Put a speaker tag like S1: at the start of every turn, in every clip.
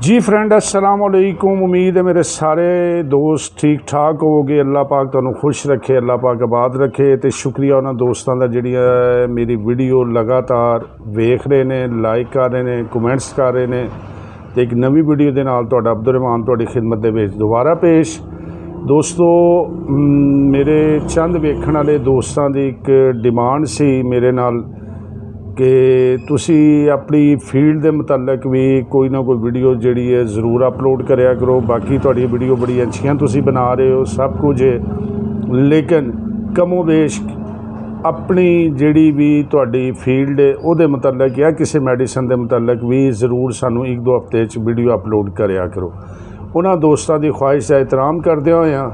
S1: जी friend अस्सलाम वालेकुम। उम्मीद है मेरे सारे दोस्त ठीक ठाक होवोगे। अल्लाह पाक तुहानूं खुश रखे, अल्लाह पाक आबाद रखे। तो शुक्रिया उन्होंने दोस्तों का जिहड़ियां मेरी वीडियो लगातार वेख रहे ने, लाइक कर रहे ने, कमेंट्स कर रहे ने। तो एक नवी वीडियो के नाल तुहाडा अब्दुल रहमान तुहाडी खिदमत दे विच दोबारा पेश। दोस्तों मेरे चंद वेखण वाले दोस्तों की एक डिमांड सी मेरे नाल कि तुसी अपनी फील्ड के मुतलक भी कोई ना कोई वीडियो जिहड़ी है ज़रूर अपलोड करया करो। बाकी तुहाडी वीडियो बड़ी अच्छियां तुसी बना रहे हो, सब कुछ है, लेकिन कमो बेश अपनी जिहड़ी भी तुहाडी फील्ड है उहदे मुतलक या किसी मैडिसन के मुतलक भी ज़रूर सानू एक दो हफ्ते वीडियो अपलोड करया करो। उन्हां दोस्तों की ख्वाहिश का एहतराम करदे होया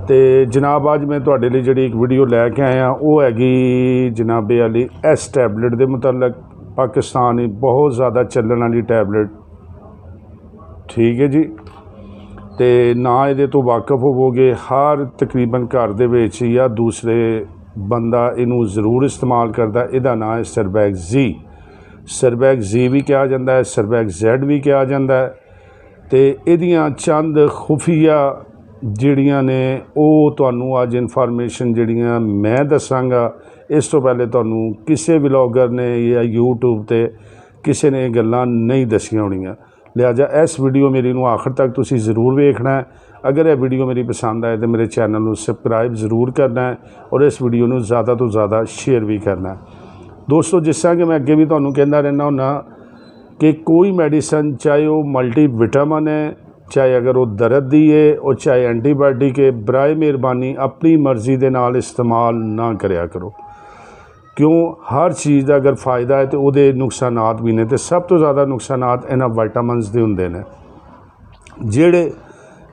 S1: तो जनाब अज मैं तुहाडे लई जिहड़ी एक वीडियो लैके आया वो हैगी जनाबे अली एस टैबलेट के मुतलक। पाकिस्तान बहुत ज़्यादा चलन वाली टैबलेट, ठीक है जी। तो ना ये तो वाकफ होवोगे, हर तकरीबन घर दे विच या दूसरे बंदा इनू ज़रूर इस्तेमाल करता। इहदा नाम है सरबैक्स जी। सरबैक्स जी भी कहा जाता है, सरबैक्स जैड भी कहा जाता है। तो इहदियां चंद खुफिया जिहड़ियां ने वो तुहानू अज इनफॉर्मेशन जिहड़ियां मैं दसांगा। इस तो पहले तुहानू किसी व्लॉगर ने या यूट्यूब ते किसी ने गल्लां नहीं दसियां होणियां, लिहाजा इस वीडियो मेरी नू आखिर तक तुसी ज़रूर वेखना है। अगर यह वीडियो मेरी पसंद आए तो मेरे चैनल नू सबसक्राइब ज़रूर करना है और इस वीडियो नू ज़्यादा तो ज़्यादा शेयर भी करना है। दोस्तों जिस तरह कि मैं अगे भी तुहानू कहंदा रहना हुन्ना कि कोई मैडिसन चाहे वो मल्टी विटामिन है, चाहे अगर वो दर्द दी है और चाहे एंटीबायोटिक है, बराए मेहरबानी अपनी मर्ज़ी के नाल इस्तेमाल ना करया करो। क्यों? हर चीज़ का अगर फ़ायदा है तो वो नुकसानात भी ने। तो सब तो ज़्यादा नुकसानात इन्हां विटामिन्स दे हुंदे ने जिहड़े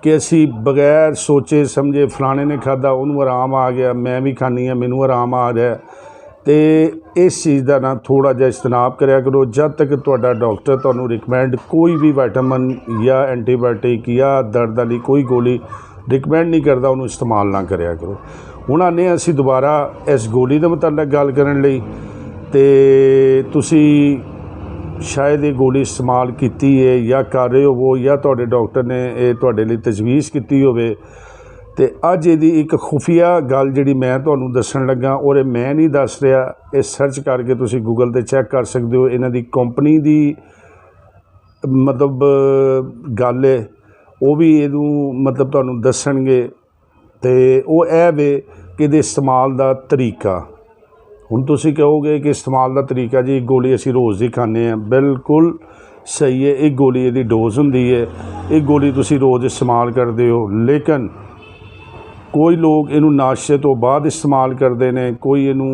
S1: कि असी बगैर सोचे समझे फलाने ने खादा उन्होंने आराम आ गया, मैं भी खानी है मैनू आराम आ रहा है। तो इस चीज़ का ना थोड़ा जिहा इजतनाब करया करो। जब तक तुहाडा डॉक्टर तुहानू रिकमेंड कोई भी विटामिन या एंटीबायोटिक या दर्द वाली कोई गोली रिकमेंड नहीं करता, उन्होंने इस्तेमाल ना करया करो। हुण आने असी दोबारा इस गोली के मुतलक गल करन लई ते तुसी शायद ये गोली इस्तेमाल कीती है या कर रहे हो या तुहाडे डॉक्टर ने ये तुहाडे लई तजवीज़ कीती होवे। तो अज ये एक खुफिया गल जी मैं तुहानू दसन लगा और मैं नहीं दस रहा, ये सर्च करके तुसी गूगल ते चैक कर सकते हो। इन्हां दी कंपनी दी मतलब गल है वो भी इनू मतलब तुहानू दसणगे। तो वो यह वे कि इहदे इस्तेमाल का तरीका। हुण तुसी कहोगे कि इस्तेमाल का तरीका जी गोली असी रोज़ ही खाने हैं, बिल्कुल सही है। एक गोली इहदी डोज हुंदी है, एक गोली तुसी रोज़ इस्तेमाल करते हो, लेकिन कोई लोग इनू नाश्ते तो बाद इस्तेमाल करते हैं, कोई इनू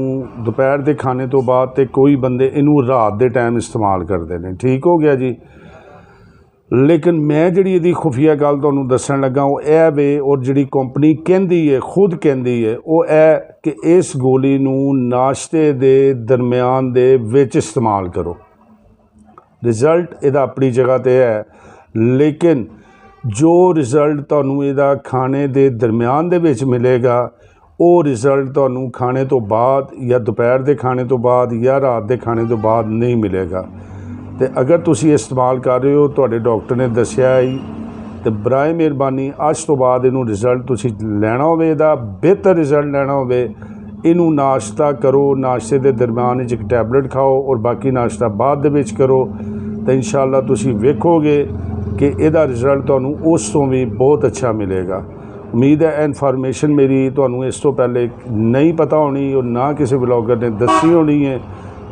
S1: दोपहर के खाने तो बाद, तो कोई बंदे इनू रात के टाइम इस्तेमाल करते हैं। ठीक हो गया जी। लेकिन मैं जिहड़ी इहदी खुफिया गल तुहानू दसन लगा वो यह वे और जिहड़ी कंपनी कहंदी है खुद कहंदी है वो है कि इस गोली नू नाश्ते दे दरम्यान दे विच इस्तेमाल करो। रिजल्ट इहदा अपनी जगह ते है, लेकिन जो रिजल्ट तुहानू इहदा खाने दे दरम्यान दे विच मिलेगा वो रिजल्ट तुहानू खाने तो बाद या दोपहर के खाने तो बाद या रात के खाने तो बाद नहीं मिलेगा। तो अगर तुसी इस्तेमाल कर रहे हो तुहाडे डॉक्टर ने दस्या ही तो बराए मेहरबानी अज तो बाद इनू रिजल्ट तुसी लैना होवे, इहदा बेहतर रिजल्ट लैना होवे, इनू नाश्ता करो, नाश्ते के दरम्यान एक टैबलेट खाओ और बाकी नाश्ता बाद दे विच करो। तो इंशाअल्लाह तुसी वेखोगे कि इहदा रिजल्ट तुहानू उस तो भी बहुत अच्छा मिलेगा। उम्मीद है इन्फॉर्मेशन मेरी तुहानू इस तो पहले नहीं पता होनी और ना किसी ब्लॉगर ने दसी होनी है।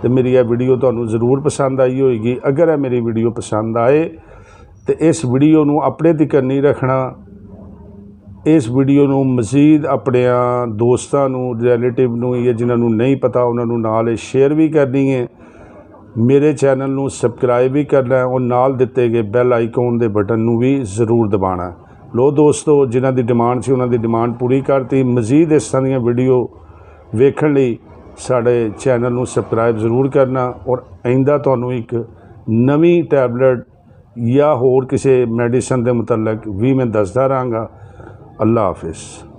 S1: तो मेरी यह वीडियो तुहानू ज़रूर पसंद आई होगी। अगर यह मेरी वीडियो पसंद आए तो इस वीडियो नू अपने तिकर नहीं रखना, इस वीडियो नू मज़ीद अपने दोस्तों नू, रिलेटिव नू या जिन्होंने नहीं पता उन्होंने नाल शेयर भी करनी है। मेरे चैनल नू सबसक्राइब भी करना है और नाल दिते गए बैल आइकॉन के बटन नू भी ज़रूर दबाना है। लो दोस्तों जिन्हां दी डिमांड सी उन्हां दी डिमांड पूरी करती। मज़ीद इस तरह दी वीडियो वेखण लई साडे चैनल नू सबसक्राइब ज़रूर करना और आइंदा तुहानू एक नवी टैबलेट या होर किसी मैडिसन के मुतलक भी मैं दसदा रहांगा। अल्लाह हाफिज़।